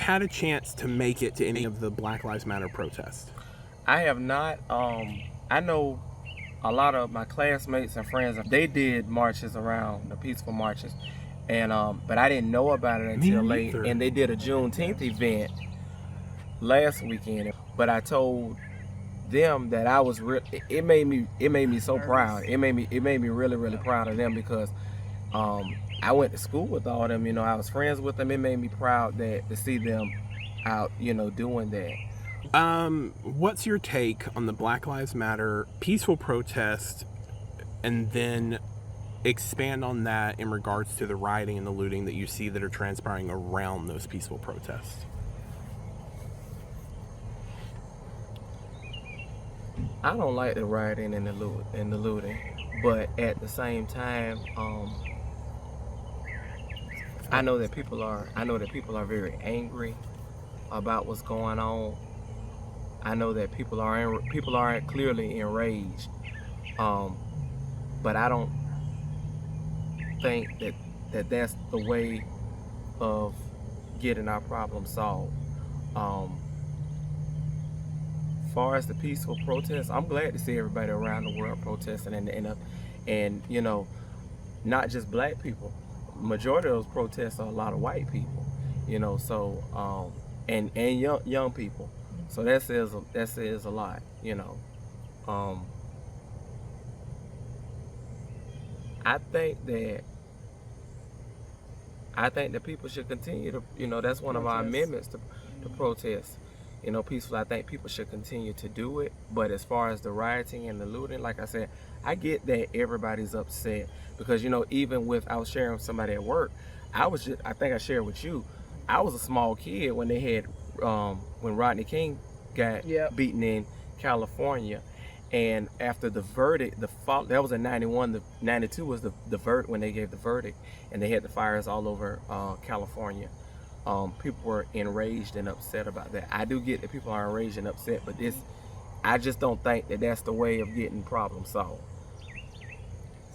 had a chance to make it to any of the Black Lives Matter protests? I have not. I know a lot of my classmates and friends. They did marches around, the peaceful marches, and but I didn't know about it until late. And they did a Juneteenth event last weekend. But I told them that I was it made me so proud. It made me really proud of them because I went to school with all of them. You know, I was friends with them. It made me proud to see them out, you know, doing that. What's your take on the Black Lives Matter peaceful protest, and then expand on that in regards to the rioting and the looting that you see that are transpiring around those peaceful protests? I don't like the rioting and the looting, but at the same time, I know that people are very angry about what's going on. I know that people are clearly enraged, but I don't think that that's the way of getting our problem solved. Far as the peaceful protests, I'm glad to see everybody around the world protesting and you know, not just black people. Majority of those protests are a lot of white people, you know. So and young people. So that says a lot, you know. I think that people should continue to, you know, that's one of our amendments to protest, you know, peacefully. I think people should continue to do it. But as far as the rioting and the looting, like I said, I get that everybody's upset because, you know, even with, I was sharing with somebody at work, I think I shared with you, I was a small kid when they had, when Rodney King got beaten in California. And after the verdict, that was in 91, the 92 was the verdict when they gave the verdict, and they had the fires all over California. People were enraged and upset about that. I do get that people are enraged and upset, but I just don't think that that's the way of getting problems solved.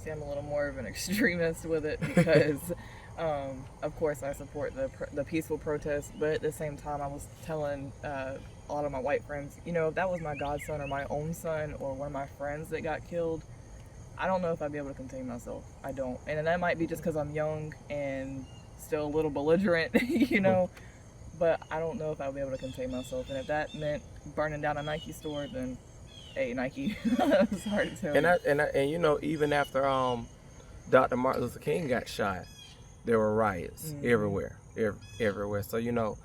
See, I'm a little more of an extremist with it because, of course, I support the peaceful protest, but at the same time, I was telling a lot of my white friends, you know, if that was my godson or my own son or one of my friends that got killed, I don't know if I'd be able to contain myself. I don't. And that might be just because I'm young and still a little belligerent, you know, but I don't know if I'll be able to contain myself. And if that meant burning down a Nike store, then hey, Nike. It's hard to tell. And you know, even after Dr. Martin Luther King got shot, there were riots everywhere. So, you know,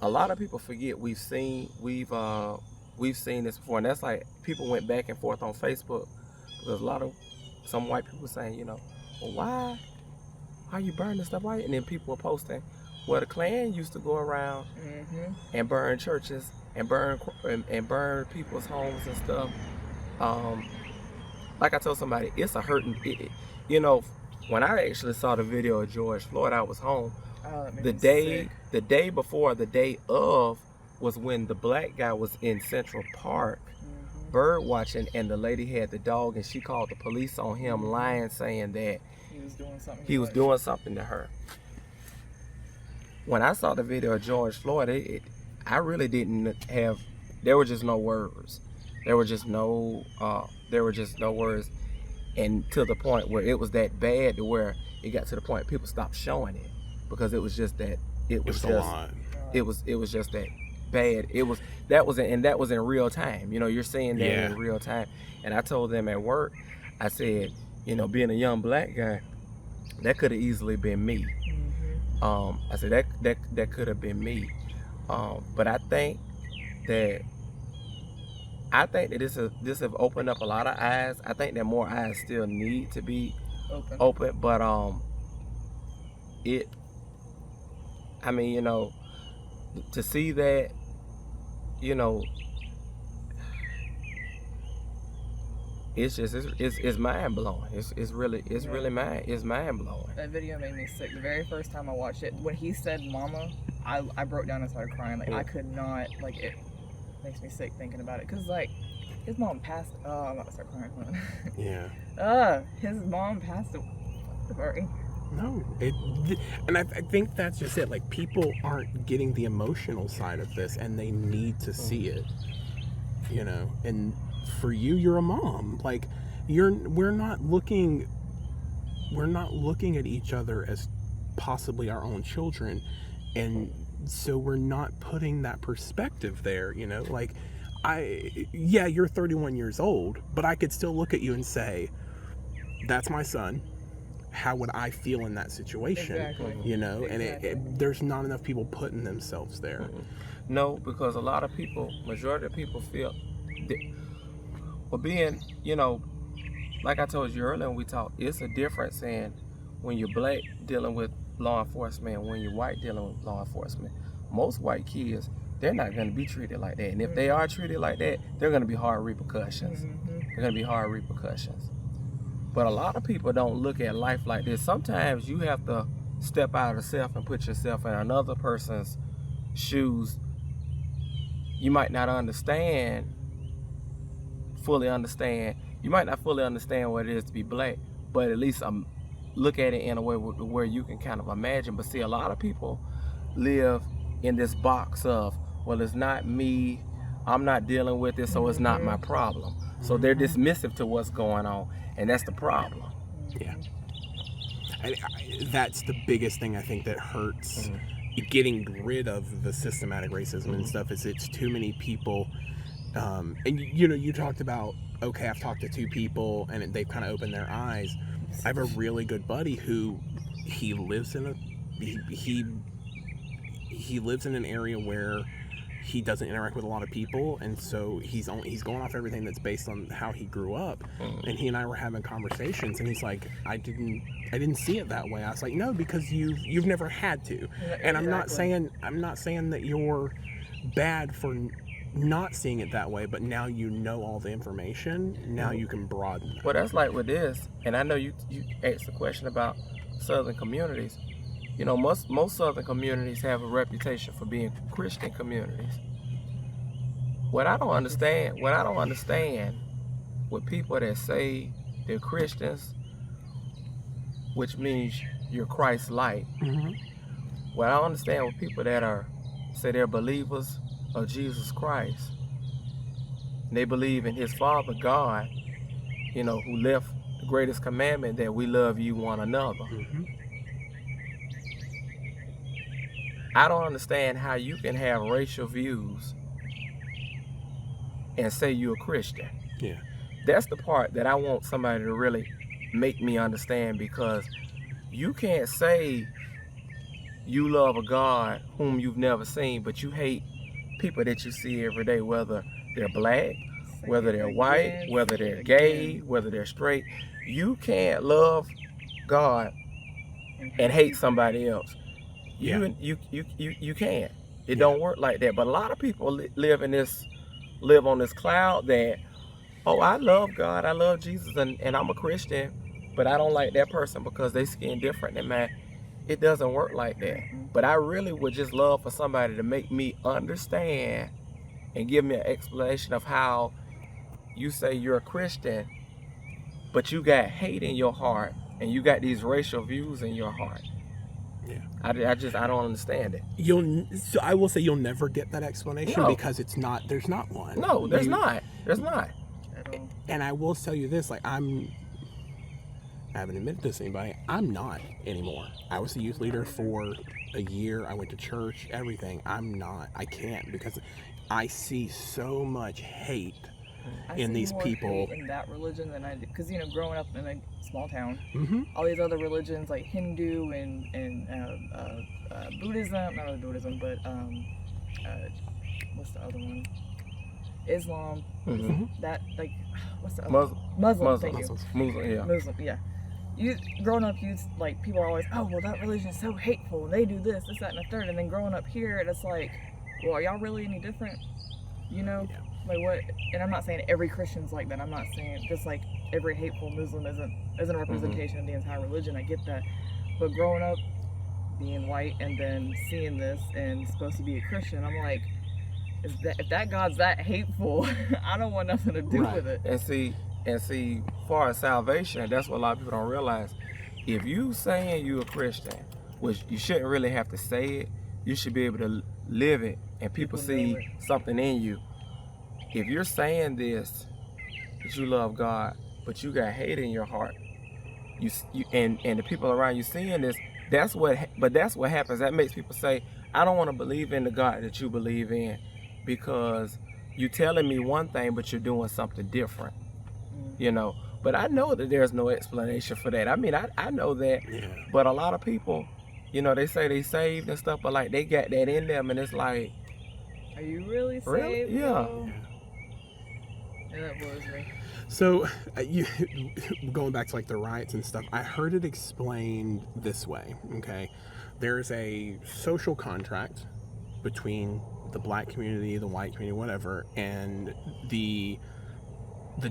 a lot of people forget we've seen this before, and that's like people went back and forth on Facebook because some white people saying, you know, well, why are you burning stuff? Why? And then people were posting, well, the Klan used to go around and burn churches and burn people's homes and stuff. Like I told somebody, it's a hurting. You know, when I actually saw the video of George Floyd, I was home. Oh, that made the me day sick. The day before, the day of, was when the black guy was in Central Park bird watching, and the lady had the dog, and she called the police on him, lying, saying that he was doing something to her. When I saw the video of George Floyd, I really didn't have. There were just no words. There were just no words, and to the point where it was that bad to where it got to the point people stopped showing it because it was just that it was just a lot. It was just that bad. That was in real time. You know, you're seeing that in real time. And I told them at work, I said, you know, being a young black guy, that could have easily been me. I said that could have been me. But I think that this have opened up a lot of eyes. I think that more eyes still need to be open. But I mean, you know, to see that, you know, it's mind blowing. It's really mind blowing. That video made me sick. The very first time I watched it, when he said "mama," I broke down and started crying. Like I could not. Like it makes me sick thinking about it. Cause like his mom passed. Oh, I'm about to start crying. Yeah. His mom passed away. Sorry. No, and I think that's just it. Like, people aren't getting the emotional side of this, and they need to see it. You know, and for you, you're a mom. Like, we're not looking at each other as possibly our own children, and so we're not putting that perspective there. You know, like, you're 31 years old, but I could still look at you and say, that's my son. How would I feel in that situation? Exactly. You know, Exactly. and there's not enough people putting themselves there. No, because a lot of people, majority of people feel that, well, being, you know, like I told you earlier when we talked, it's a difference in when you're black dealing with law enforcement and when you're white dealing with law enforcement. Most white kids, they're not going to be treated like that. And if they are treated like that, they're going to be hard repercussions. They're going to be hard repercussions. But a lot of people don't look at life like this. Sometimes you have to step out of self and put yourself in another person's shoes. You might not fully understand. You might not fully understand what it is to be black, but at least look at it in a way where you can kind of imagine. But see, a lot of people live in this box of, well, it's not me, I'm not dealing with it, so it's not my problem. So they're dismissive to what's going on, and that's the problem. Yeah. That's the biggest thing I think that hurts getting rid of the systematic racism and stuff, is it's too many people. And you know, you talked about, okay, I've talked to 2 people and they've kind of opened their eyes. I have a really good buddy who he lives in an area where he doesn't interact with a lot of people, and so he's going off everything that's based on how he grew up. And he and I were having conversations, and he's like, I didn't see it that way. I was like, no, because you've never had to. And I'm not saying that you're bad for not seeing it that way, but now you know all the information. Now you can broaden it. Well, that's like with this, and I know you asked the question about Southern communities. You know, most Southern communities have a reputation for being Christian communities. What I don't understand with people that say they're Christians, which means you're Christ-like. What I don't understand with people that say they're believers of Jesus Christ, and they believe in His Father God, you know, who left the greatest commandment, that we love you one another. I don't understand how you can have racial views and say you're a Christian. Yeah. That's the part that I want somebody to really make me understand, because you can't say you love a God whom you've never seen, but you hate people that you see every day, whether they're black, whether they're white, whether they're gay, whether they're straight. You can't love God and hate somebody else. You can't. It don't work like that. But a lot of people live on this cloud that, oh, I love God, I love Jesus, and I'm a Christian, but I don't like that person because they skin different than mine. It doesn't work like that. But I really would just love for somebody to make me understand and give me an explanation of how you say you're a Christian, but you got hate in your heart and you got these racial views in your heart. Yeah. I don't understand it. So I will say you'll never get that explanation, because there's not one. No, there's not. There's not. And I will tell you this, like, I haven't admitted this to anybody, I'm not anymore. I was the youth leader for a year. I went to church, everything. I can't, because I see so much hate in these people. In that religion than I did, because, you know, growing up in a small town, all these other religions like Hindu and Buddhism, not really Buddhism, but what's the other one? Islam. That, like, what's the other Muslim. Thank you. Muslim, yeah. You growing up, like, people are always, oh, well, that religion is so hateful, and they do this, that, and the third. And then growing up here, it's like, well, are y'all really any different? You know, like, what? And I'm not saying every Christian's like that. I'm not saying just like every hateful Muslim isn't a representation of the entire religion. I get that, but growing up, being white, and then seeing this and supposed to be a Christian, I'm like, if that God's that hateful, I don't want nothing to do with it. And see, far as salvation, that's what a lot of people don't realize. if you saying you a Christian, which you shouldn't really have to say it, you should be able to live it, and people see something in you. If you're saying this, that you love God, but you got hate in your heart, and the people around you seeing this, that's what happens. That makes people say, I don't want to believe in the God that you believe in, because you telling me one thing, but you're doing something different, you know. But I know that there's no explanation for that. I mean, I know that, but a lot of people, you know, they say they saved and stuff, but like they got that in them, and it's like, are you really saved? Really? Yeah. And that blows me. So, you going back to like the riots and stuff, I heard it explained this way. Okay, there's a social contract between the black community, the white community, whatever, and the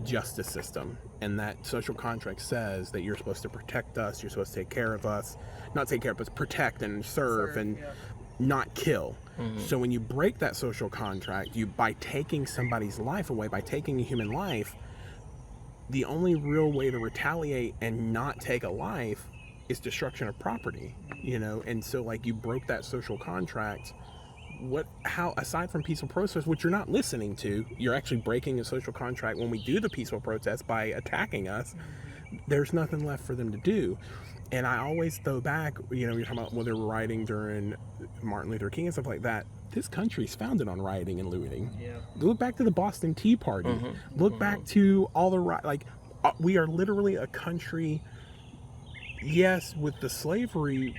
justice system. And that social contract says that you're supposed to protect us, you're supposed to take care of us, not take care of us, protect and serve and not kill. So when you break that social contract, by taking somebody's life away, by taking a human life, the only real way to retaliate and not take a life is destruction of property, you know. And so like you broke that social contract. How, aside from peaceful protest, which you're not listening to, you're actually breaking a social contract when we do the peaceful protest by attacking us. There's nothing left for them to do. And I always throw back, you know, you're talking about they were rioting during Martin Luther King and stuff like that. This country's founded on rioting and looting. Look back to the Boston Tea Party. Look back to all the we are literally a country, yes, with the slavery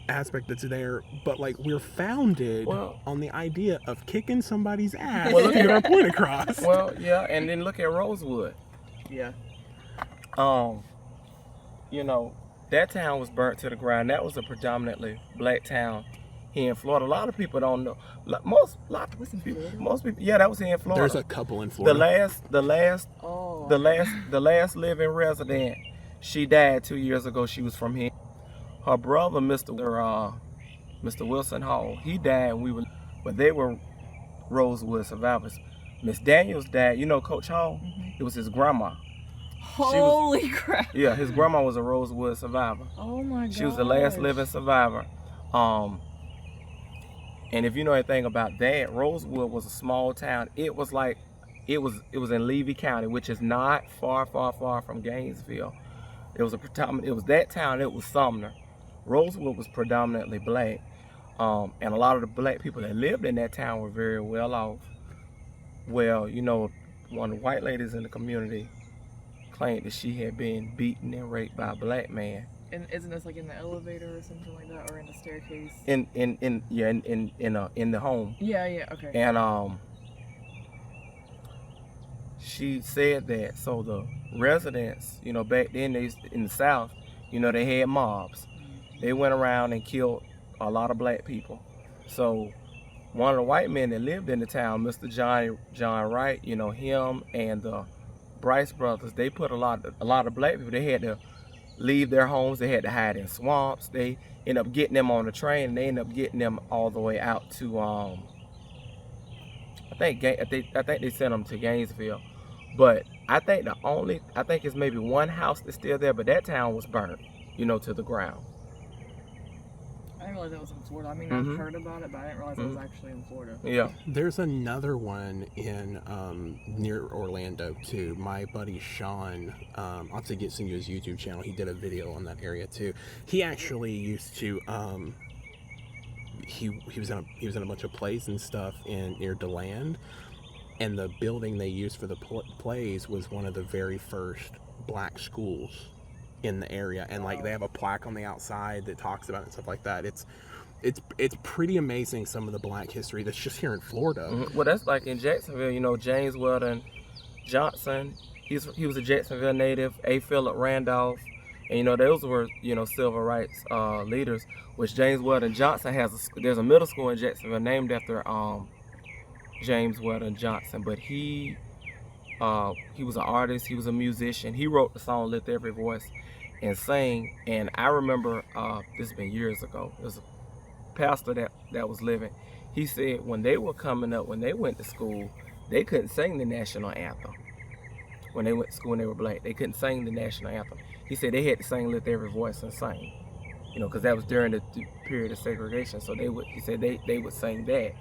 aspect that's there, but like we're founded on the idea of kicking somebody's ass to get our point across. Well, yeah, and then look at Rosewood. Yeah. You know, that town was burnt to the ground. That was a predominantly black town here in Florida. A lot of people don't know. Most people, yeah, that was here in Florida. There's a couple in Florida. The last living resident, she died 2 years ago. She was from here. Her brother, Mr. Wilson Hall, he died. But they were Rosewood survivors. Miss Daniels died. You know Coach Hall? It was his grandma. Holy crap! Yeah, his grandma was a Rosewood survivor. Oh my god! She was the last living survivor. And if you know anything about that, Rosewood was a small town. It was in Levy County, which is not far from Gainesville. It was that town. It was Sumner. Rosewood was predominantly black, and a lot of the black people that lived in that town were very well off. Well, you know, one of the white ladies in the community claimed that she had been beaten and raped by a black man. And isn't this like in the elevator or something like that, or in the staircase? In the home. Yeah, okay. And she said that, so the residents, you know, back then in the South, you know, they had mobs. They went around and killed a lot of black people. So one of the white men that lived in the town, Mr. John Wright, you know, him and the Bryce brothers, they put a lot of black people, they had to leave their homes, they had to hide in swamps. They end up getting them on the train, and they end up getting them all the way out to I think they sent them to Gainesville. But I think it's maybe one house that's still there, but that town was burnt, you know, to the ground. I didn't realize that was in Florida. I mean, I've heard about it, but I didn't realize it was actually in Florida. Yeah. There's another one in near Orlando too. My buddy Sean, I'll have to send you his YouTube channel. He did a video on that area too. He actually used to he was in a bunch of plays and stuff near DeLand, and the building they used for the plays was one of the very first black schools in the area, and like they have a plaque on the outside that talks about it and stuff like that. It's pretty amazing, some of the black history that's just here in Florida. Well, that's like in Jacksonville, you know, James Weldon Johnson, he was a Jacksonville native. A. Philip Randolph, and you know, those were, you know, civil rights leaders. Which James Weldon Johnson there's a middle school in Jacksonville named after James Weldon Johnson, but he was an artist, he was a musician. He wrote the song "Lift Every Voice" and sang. And I remember, this has been years ago, there was a pastor that was living. He said when they were coming up, when they went to school, they couldn't sing the national anthem. when they went to school and they were black. They couldn't sing the national anthem. He said they had to sing Lift Every Voice and sing, you know, because that was during the period of segregation. So he said they would sing that.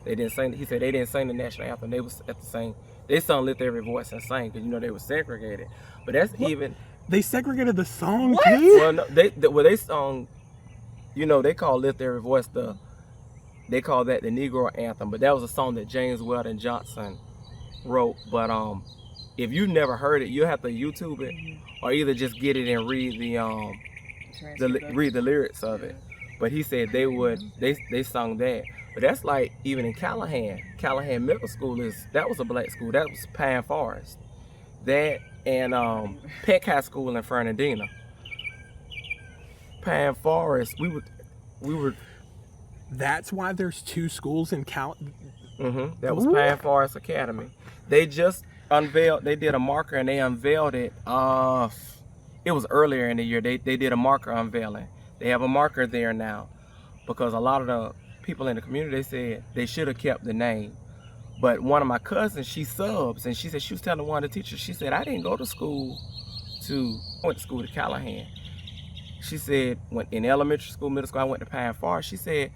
They didn't sing. He said they didn't sing the national anthem. They was at the same. They sung Lift Every Voice and sang because, you know, they were segregated. But that's What? even. They segregated the song What? too? Well, no, they sung. You know, they call Lift Every Voice they call that the Negro anthem, but that was a song that James Weldon Johnson wrote. But if you never heard it, you'll have to YouTube it, or either just get it and read read the lyrics of it. But he said they sung that. But that's like even in Callahan Middle School that was a black school. That was Pine Forest. That and Peck High School in Fernandina. Pine Forest, we were. That's why there's two schools in Cal. That was Pine Forest Academy. They just unveiled. They did a marker and they unveiled it. It was earlier in the year. They did a marker unveiling. They have a marker there now because a lot of the people in the community, they said they should have kept the name. But one of my cousins, she subs, and she said she was telling one of the teachers. She said I didn't go to school I went to school to Callahan. She said when in elementary school, middle school, I went to Pine Forest. She said,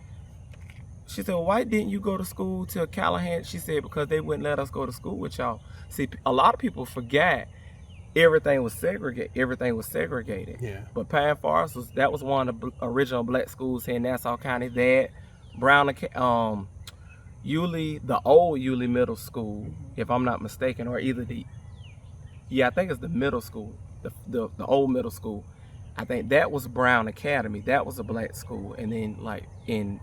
well, why didn't you go to school to Callahan? She said, because they wouldn't let us go to school with y'all. See, a lot of people forget everything was segregated. Yeah. But Pine Forest was one of the original black schools here in Nassau County. That Brown, Yulee, the old Yulee Middle School, if I'm not mistaken, or either I think it's the middle school, the old middle school. I think that was Brown Academy. That was a black school. And then like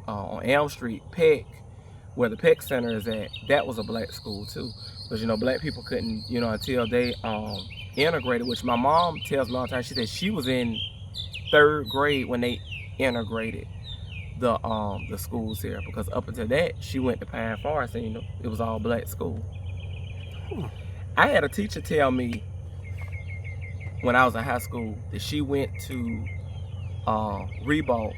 on Elm Street, Peck, where the Peck Center is at, that was a black school too. Because, you know, black people couldn't, you know, until they integrated, which my mom tells me all the time. She said she was in 3rd grade when they integrated the schools here. Because up until that, she went to Pine Forest and, you know, it was all black school. I had a teacher tell me when I was in high school that she went to Ribault.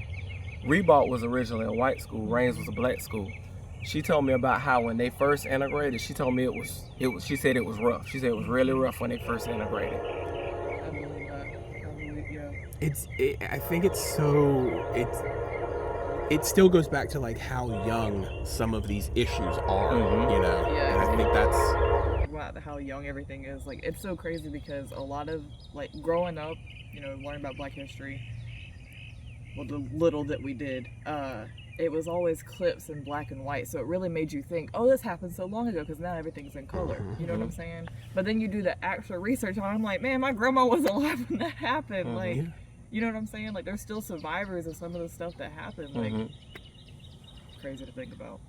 Ribault was originally a white school. Raines was a black school. She told me about how when they first integrated, she told me she said it was rough. She said it was really rough when they first integrated. I believe that. Yeah. I think it still goes back to like how young some of these issues are, you know. Yeah, and I think that's how young everything is. Like, it's so crazy because a lot of, like, growing up, you know, learning about black history, well, the little that we did, it was always clips in black and white, so it really made you think, oh, this happened so long ago, because now everything's in color. You know what I'm saying? But then you do the actual research on it, I'm like, man, my grandma was alive when that happened. Like, you know what I'm saying? Like, there's still survivors of some of the stuff that happened. Like, crazy to think about.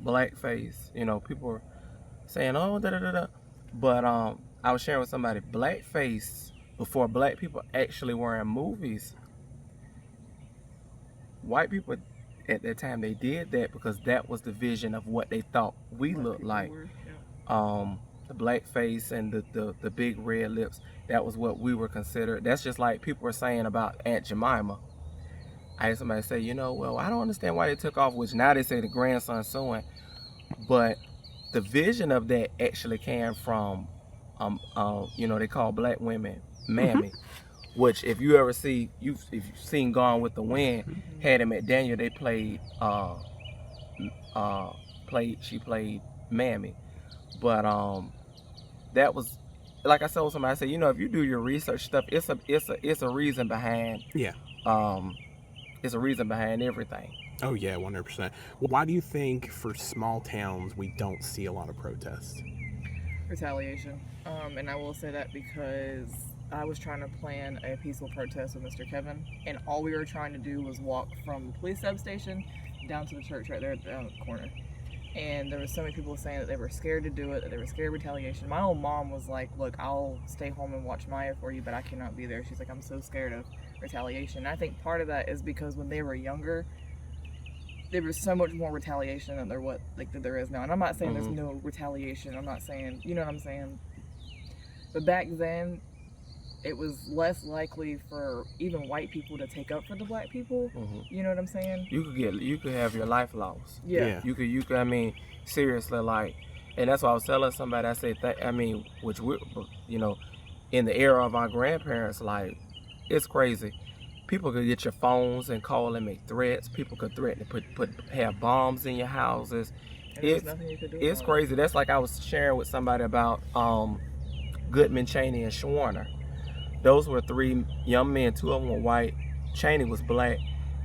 Blackface, you know, people were saying, oh, da-da-da-da. But I was sharing with somebody, blackface, before black people actually were in movies, white people at that time, they did that because that was the vision of what they thought we looked like. The blackface and the big red lips, that was what we were considered. That's just like people were saying about Aunt Jemima. I had somebody say, you know, well, I don't understand why they took off, which now they say the grandson suing. But the vision of that actually came from, you know, they call black women mammy, which if you ever see, if you've seen Gone with the Wind, Hattie McDaniel, they she played mammy. But that was, like I told somebody, I said, you know, if you do your research stuff, it's a reason behind. Yeah. It's a reason behind everything. Oh yeah, 100%. Why do you think for small towns we don't see a lot of protests? Retaliation. And I will say that because I was trying to plan a peaceful protest with Mr. Kevin, and all we were trying to do was walk from the police substation down to the church right there at the corner. And there were so many people saying that they were scared to do it, that they were scared of retaliation. My own mom was like, look, I'll stay home and watch Maya for you, but I cannot be there. She's like, I'm so scared of retaliation. And I think part of that is because when they were younger, there was so much more retaliation than there is now. And I'm not saying there's no retaliation. I'm not saying, you know what I'm saying? But back then, it was less likely for even white people to take up for the black people. You know what I'm saying? You could have your life lost. Yeah. You could, I mean, seriously, like, And that's why I was telling somebody, I said, which we, you know, in the era of our grandparents, like, it's crazy. People could get your phones and call and make threats. People could threaten to have bombs in your houses. There's nothing you could do. It's crazy. That's like I was sharing with somebody about Goodman, Cheney, and Schwerner. Those were 3 young men. 2 of them were white. Cheney was black.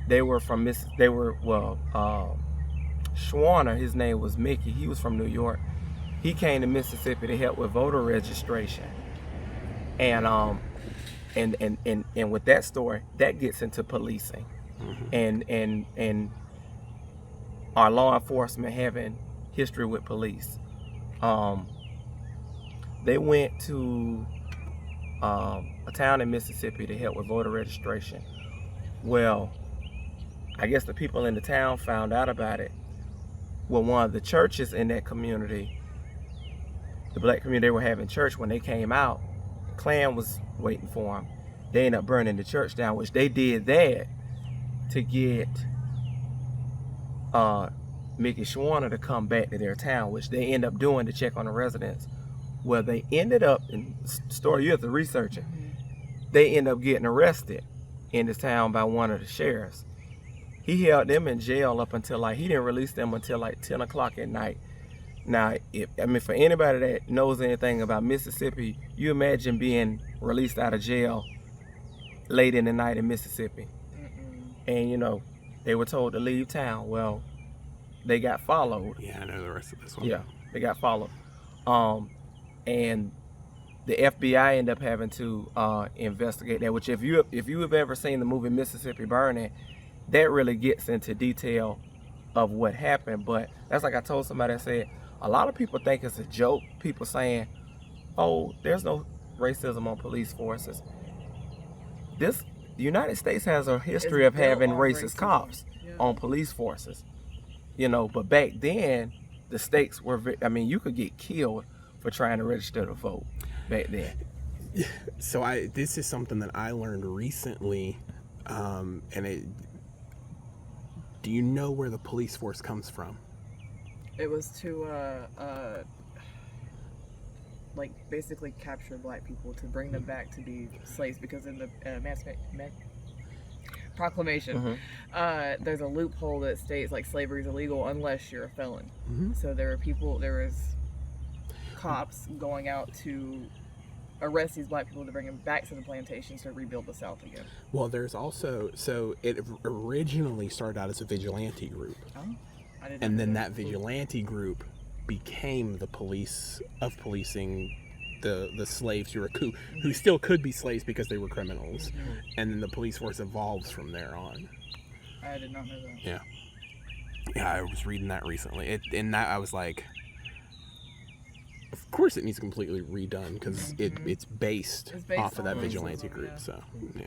They were from Schwerner, his name was Mickey. He was from New York. He came to Mississippi to help with voter registration. And with that story, that gets into policing, and our law enforcement having history with police. They went to a town in Mississippi to help with voter registration. Well, I guess the people in the town found out about it. Well, one of the churches in that community, the black community, they were having church. When they came out, the Klan was waiting for them. They ended up burning the church down, which they did that to get Mickey Schwerner to come back to their town, which they end up doing to check on the residents. Well, they ended up, in the story you have to research it, they end up getting arrested in this town by one of the sheriffs. He held them in jail up until he didn't release them until 10 o'clock at night. Now, for anybody that knows anything about Mississippi, you imagine being released out of jail late in the night in Mississippi. And, they were told to leave town. Well, they got followed. Yeah, I know the rest of this one. Yeah, they got followed. And the FBI ended up having to investigate that, which if you have ever seen the movie Mississippi Burning, that really gets into detail of what happened. But that's like I told somebody, I said, a lot of people think it's a joke. People saying, oh, there's no racism on police forces. The United States has a history of having racist cops on police forces. But back then, the stakes were, you could get killed for trying to register to vote back then. So this is something that I learned recently, do you know where the police force comes from? It was to basically capture black people, to bring them back to be slaves, because in the Proclamation, there's a loophole that states slavery is illegal unless you're a felon. So there was cops going out to arrest these black people to bring them back to the plantations to rebuild the South again. Well, there's also, so it originally started out as a vigilante group. Oh, I didn't know. And then that vigilante group became the police of policing the slaves who still could be slaves because they were criminals. And then the police force evolves from there on. I did not know that. Yeah, I was reading that recently. I was like, of course it needs completely redone because it's based off of that vigilante group. So, yeah.